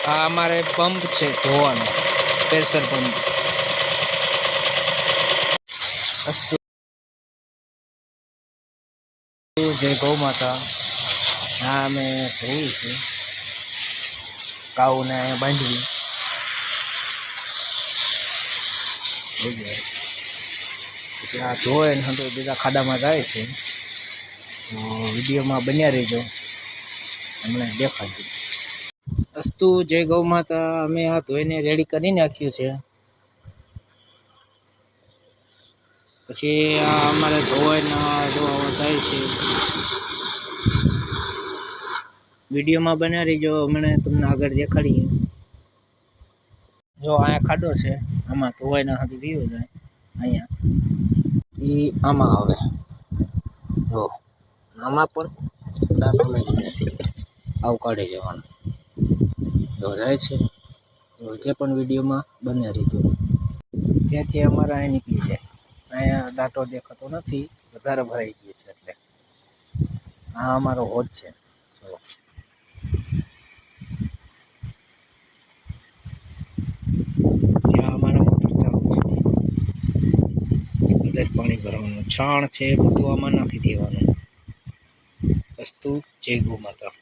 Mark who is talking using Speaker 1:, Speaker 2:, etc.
Speaker 1: આ અમારે પંપ છે ધોવાનો, પ્રેશર પંપ. અસ્તુ જય ગૌ માતા. હા અમે ધોઈ છે કાઉને બાંધવી. પછી આ ધોય ને બીજા ખાડામાં જાય છે. તો વિડીયોમાં બન્યા રહેજો, હમણાં દેખાડજો. અસ્તુ જય ગૌ માતા. અમે આ ધોઈને રેડી કરી નાખ્યું છે. પછી આ અમારે ધોવાઈને જાય છે. વિડીયોમાં બન્યા રહીજો, હમણાં તમને આગળ દેખાડીએ. જો અહીંયા ખાડો છે, આમાં ધોવાઈને હાથી પીવું જાય. અહીંયાથી આમાં આવે, જો આમાં પણ દાંતો નથી, આવું કાઢી જવાનું. જો જાય છે, જે પણ વિડીયોમાં બન્યા રહીજો. ત્યાંથી અમારે અહીં નીકળી જાય. અહીંયા દાંતો દેખાતો નથી, વધારે ભરાઈ ગયું છે એટલે. આ અમારો હોજ છે. ચલો ત્યાં અમારા મોટર ચાલુ છે, અંદર પાણી ભરવાનું. છાણ છે બધું આમાં નાખી દેવાનું. અસ્તુ જય ગૌ માતા.